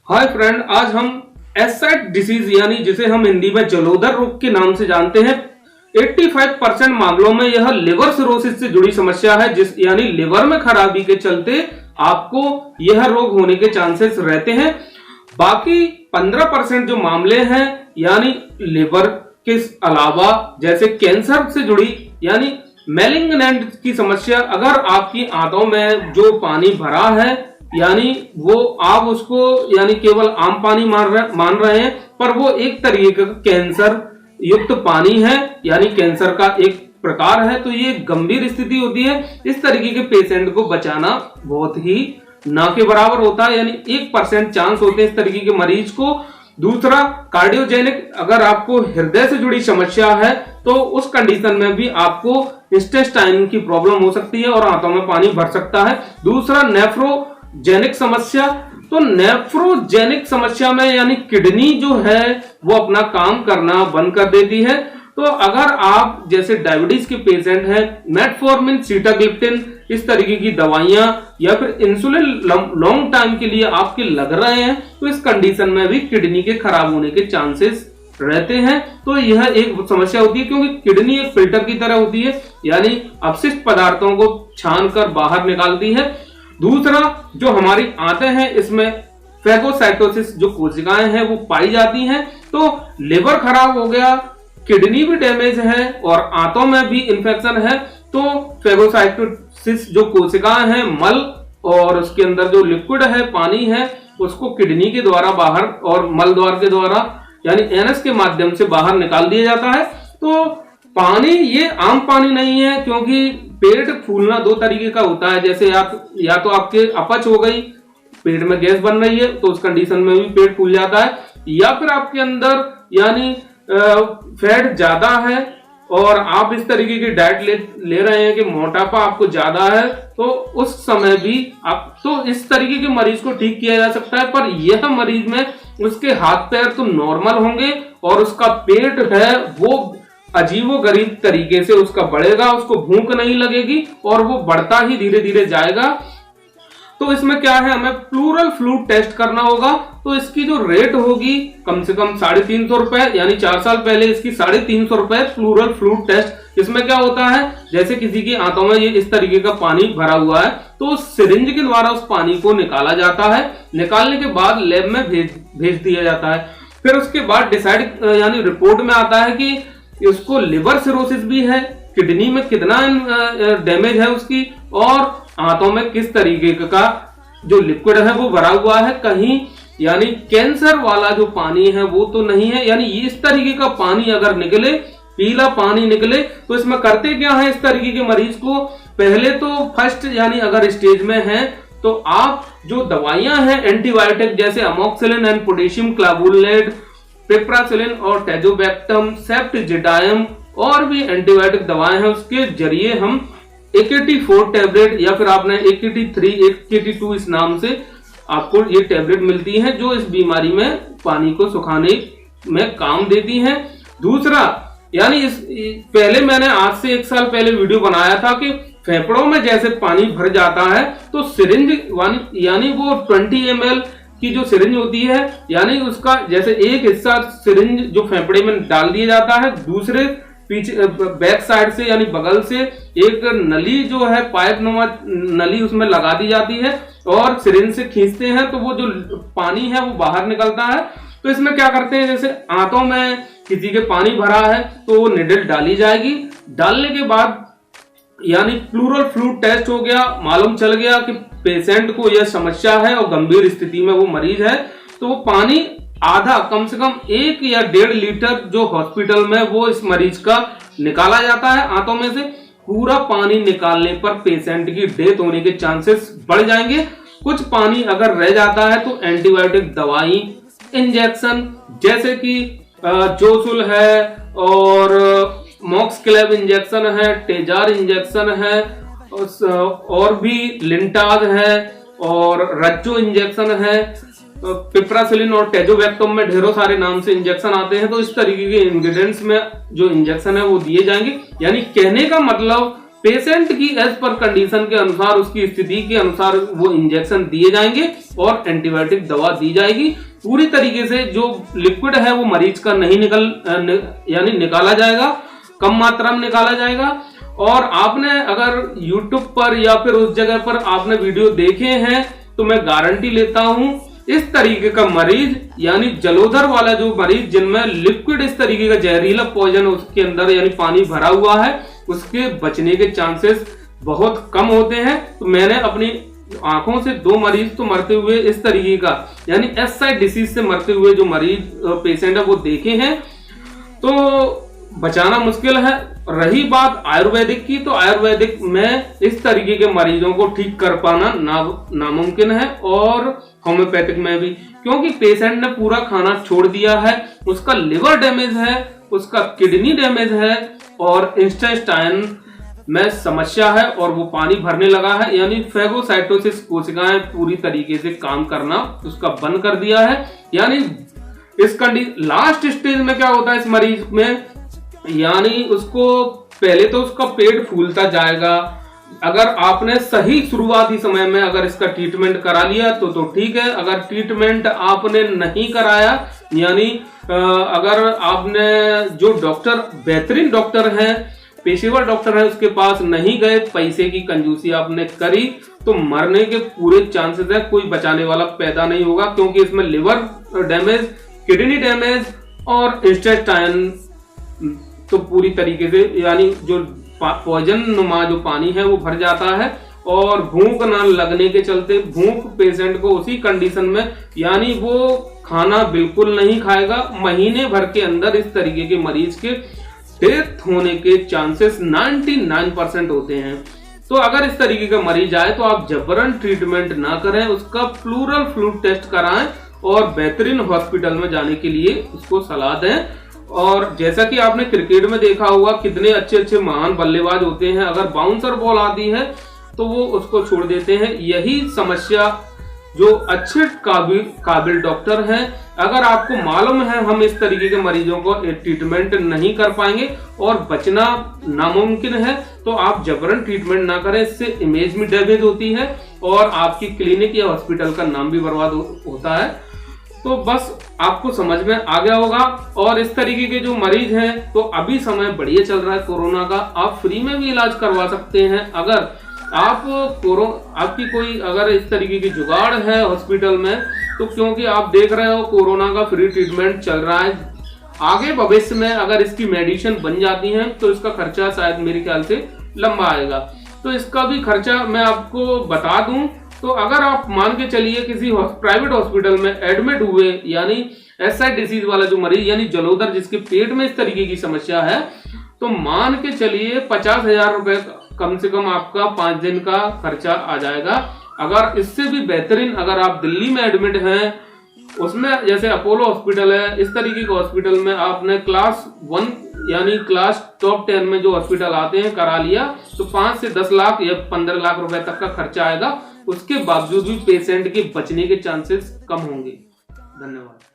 Hi friend, आज हम a side disease यानी जिसे हम हिंदी में जलोदर रोग के नाम से जानते हैं 85% मामलों में यह लिवर सिरोसिस से जुड़ी समस्या है, जिस यानी लिवर में खराबी के चलते आपको यह रोग होने के चांसेस रहते हैं। बाकी 15% जो मामले हैं यानी लिवर के अलावा जैसे कैंसर से जुड़ी यानी मैलिग्नेंट की समस्या, अगर आपकी आंतों में जो पानी भरा है यानी वो आप उसको यानी केवल आम पानी मान रहे हैं, पर वो एक तरीके का कैंसर युक्त पानी है यानी कैंसर का एक प्रकार है, तो ये गंभीर स्थिति होती है। इस तरीके के पेशेंट को बचाना बहुत ही ना के बराबर होता है, यानी 1% चांस होते हैं इस तरीके के मरीज को। दूसरा, कार्डियोजेनिक, अगर आपको हृदय से जुड़ी समस्या है तो उस कंडीशन में भी आपको इंटेस्टाइन की प्रॉब्लम हो सकती है और आंतों में पानी भर सकता है। दूसरा, नेफ्रोजेनिक समस्या, तो नेफ्रोजेनिक समस्या में यानी किडनी जो है वो अपना काम करना बंद कर देती है। तो अगर आप जैसे डायबिटीज के पेशेंट हैं, मेटफॉर्मिन, सीटाग्लिप्टिन इस तरीके की दवाइयां या फिर इंसुलिन लॉन्ग टाइम के लिए आपके लग रहे हैं, तो इस कंडीशन में भी किडनी के खराब होने के चांसेस रहते हैं। तो यह एक समस्या होती है क्योंकि किडनी एक फिल्टर की तरह होती है, यानी अपशिष्ट पदार्थों को छान कर बाहर निकालती है। दूसरा, जो हमारी आंतें हैं इसमें फैगोसाइटोसिस जो कोशिकाएं हैं वो पाई जाती हैं। तो लिवर खराब हो गया, किडनी भी डैमेज है और आंतों में भी इंफेक्शन है, तो फैगोसाइटोसिस जो कोशिकाएं हैं, मल और उसके अंदर जो लिक्विड है, पानी है, उसको किडनी के द्वारा बाहर और मल द्वार के द्वारा यानी एनएस के माध्यम से बाहर निकाल दिया जाता है। तो पानी ये आम पानी नहीं है, क्योंकि पेट फूलना दो तरीके का होता है। जैसे या तो आपके अपच हो गई, पेट में गैस बन रही है तो उस कंडीशन में भी पेट फूल जाता है, या फिर आपके अंदर यानी फैट ज्यादा है और आप इस तरीके की डाइट ले रहे हैं कि मोटापा आपको ज्यादा है, तो उस समय भी आप तो इस तरीके के मरीज को ठीक किया जा सकता है। पर यह मरीज में उसके हाथ पैर तो नॉर्मल होंगे और उसका पेट है वो अजीबोगरीब तरीके से उसका बढ़ेगा, उसको भूख नहीं लगेगी और वो बढ़ता ही धीरे धीरे जाएगा। तो इसमें क्या है, हमें प्लूरल फ्लूइड टेस्ट करना होगा। तो इसकी जो रेट होगी कम से कम 350 रुपए, यानी 4 साल पहले इसकी 350 रुपए प्लूरल फ्लूइड टेस्ट। इसमें क्या होता है, जैसे किसी की आंतों में ये इस तरीके का पानी भरा हुआ है तो सिरिंज के द्वारा उस पानी को निकाला जाता है। निकालने के बाद लैब में भेज दिया जाता है। फिर उसके बाद डिसाइड यानी रिपोर्ट में आता है कि उसको लिवर सिरोसिस भी है, किडनी में कितना डैमेज है उसकी, और आंतों में किस तरीके का जो लिक्विड है वो भरा हुआ है, कहीं यानी कैंसर वाला जो पानी है वो तो नहीं है। यानी इस तरीके का पानी अगर निकले, पीला पानी निकले, तो इसमें करते क्या है इस तरीके के मरीज को, पहले तो फर्स्ट यानी अगर स्टेज में है तो आप जो दवाइयां हैं एंटीबायोटिक जैसे अमोक्सिलिन एंड पोटेशियम क्लावुलेट, पिप्रासिलिन और टेजोबैक्टम, सेफ्टिजिडाइम और भी एंटीबायोटिक दवाएं हैं, उसके जरिए हम AKT4 टैबलेट या फिर आपने AKT3, AKT2 इस नाम से आपको ये टैबलेट मिलती हैं जो इस बीमारी में पानी को सुखाने में काम देती हैं। दूसरा, यानी पहले मैंने आज से 1 साल पहले वीडियो बनाया था कि फेफड़ों में जैसे पानी भर जाता है तो सिरिंज यानी वो 20 ml की जो सिरिंज होती है, यानी उसका जैसे एक हिस्सा सिरिंज जो फेफड़े में डाल दिया जाता है, दूसरे पीछे बैक साइड से यानी बगल से एक नली जो है पाइप नुमा नली उसमें लगा दी जाती है और सिरिंज से खींचते हैं तो वो जो पानी है वो बाहर निकलता है। तो इसमें क्या करते हैं, जैसे आंतों में किसी के पानी भरा है तो वो निडल डाली जाएगी। डालने के बाद यानी प्लूरल फ्लूइड टेस्ट हो गया, मालूम चल गया कि पेशेंट को यह समस्या है और गंभीर स्थिति में वो मरीज है, तो वो पानी आधा कम से कम 1 या 1.5 लीटर जो हॉस्पिटल में वो इस मरीज का निकाला जाता है आंतों में से। पूरा पानी निकालने पर पेशेंट की डेथ होने के चांसेस बढ़ जाएंगे। कुछ पानी अगर रह जाता है तो एंटीबायोटिक दवाई, इंजेक्शन जैसे कि जोसुल है और मॉक्सक्लेव इंजेक्शन है, टेजार इंजेक्शन है और भी लिंटाज है और रज्जो इंजेक्शन है, पिप्रासिलिन और टेजोबैक्टम में ढेरों सारे नाम से इंजेक्शन आते हैं। तो इस तरीके के इंग्रेडिएंट्स में जो इंजेक्शन है वो दिए जाएंगे। यानी कहने का मतलब पेशेंट की एज पर कंडीशन के अनुसार, उसकी स्थिति के अनुसार वो इंजेक्शन दिए जाएंगे और एंटीबायोटिक दवा दी जाएगी। पूरी तरीके से जो लिक्विड है वो मरीज का नहीं यानी निकाला जाएगा, कम मात्रा में निकाला जाएगा। और आपने अगर YouTube पर या फिर उस जगह पर आपने वीडियो देखे हैं तो मैं गारंटी लेता हूं इस तरीके का मरीज यानी जलोदर वाला जो मरीज जिनमें लिक्विड इस तरीके का जहरीला पॉइजन उसके अंदर यानी पानी भरा हुआ है, उसके बचने के चांसेस बहुत कम होते हैं। तो मैंने अपनी आंखों से 2 मरीज तो मरते हुए इस तरीके का यानी एसाइड डिसीज से मरते हुए जो मरीज पेशेंट है वो देखे हैं। तो बचाना मुश्किल है। रही बात आयुर्वेदिक की, तो आयुर्वेदिक में इस तरीके के मरीजों को ठीक कर पाना नामुमकिन है, और होम्योपैथिक में भी, क्योंकि पेशेंट ने पूरा खाना छोड़ दिया है, उसका लिवर डैमेज है, उसका किडनी डैमेज है और इंटेस्टाइन में समस्या है और वो पानी भरने लगा है, यानी फेगोसाइटोसिस कोशिकाएं पूरी तरीके से काम करना उसका बंद कर दिया है। यानी इस लास्ट स्टेज में क्या होता है इस मरीज में, यानी उसको पहले तो उसका पेट फूलता जाएगा। अगर आपने सही शुरुआती समय में अगर इसका ट्रीटमेंट करा लिया तो ठीक है। अगर ट्रीटमेंट आपने नहीं कराया, यानी अगर आपने जो डॉक्टर बेहतरीन डॉक्टर हैं, पेशेवर डॉक्टर है, उसके पास नहीं गए, पैसे की कंजूसी आपने करी, तो मरने के पूरे चांसेस है, कोई बचाने वाला पैदा नहीं होगा, क्योंकि इसमें लिवर डैमेज, किडनी डैमेज और इंटेस्टाइन तो पूरी तरीके से यानी जो पॉइजन नुमा जो पानी है वो भर जाता है। और भूख न लगने के चलते भूख पेशेंट को उसी कंडीशन में, यानी वो खाना बिल्कुल नहीं खाएगा, महीने भर के अंदर इस तरीके के मरीज के डेथ होने के चांसेस 99% होते हैं। तो अगर इस तरीके का मरीज आए तो आप जबरन ट्रीटमेंट ना करें, उसका प्लूरल फ्लूइड टेस्ट कराएं और बेहतरीन हॉस्पिटल में जाने के लिए उसको सलाह दें। और जैसा कि आपने क्रिकेट में देखा होगा कितने अच्छे अच्छे महान बल्लेबाज होते हैं, अगर बाउंसर बॉल आती है तो वो उसको छोड़ देते हैं। यही समस्या जो अच्छे काबिल डॉक्टर हैं, अगर आपको मालूम है हम इस तरीके के मरीजों को ट्रीटमेंट नहीं कर पाएंगे और बचना नामुमकिन है, तो आप जबरन ट्रीटमेंट ना करें, इससे इमेज में डैमेज होती है और आपकी क्लिनिक या हॉस्पिटल का नाम भी बर्बाद होता है। तो बस आपको समझ में आ गया होगा। और इस तरीके के जो मरीज हैं, तो अभी समय बढ़िया चल रहा है कोरोना का, आप फ्री में भी इलाज करवा सकते हैं। अगर आपकी कोई अगर इस तरीके की जुगाड़ है हॉस्पिटल में, तो क्योंकि आप देख रहे हो कोरोना का फ्री ट्रीटमेंट चल रहा है, आगे भविष्य में अगर इसकी मेडिसिन बन जाती है तो इसका खर्चा शायद मेरे ख्याल से लंबा आएगा। तो इसका भी खर्चा मैं आपको बता दूं, तो अगर आप मान के चलिए किसी प्राइवेट हॉस्पिटल में एडमिट हुए, यानी एसाइड डिसीज वाला जो मरीज यानी जलोदर जिसके पेट में इस तरीके की समस्या है, तो मान के चलिए 50,000 रुपए कम से कम आपका 5 दिन का खर्चा आ जाएगा। अगर इससे भी बेहतरीन अगर आप दिल्ली में एडमिट हैं, उसमें जैसे अपोलो हॉस्पिटल है, इस तरीके के हॉस्पिटल में आपने क्लास 1 यानी क्लास टॉप 10 में जो हॉस्पिटल आते हैं करा लिया, तो 5 से 10 लाख या 15 लाख रुपए तक का खर्चा आएगा। उसके बावजूद भी पेशेंट के बचने के चांसेस कम होंगे। धन्यवाद।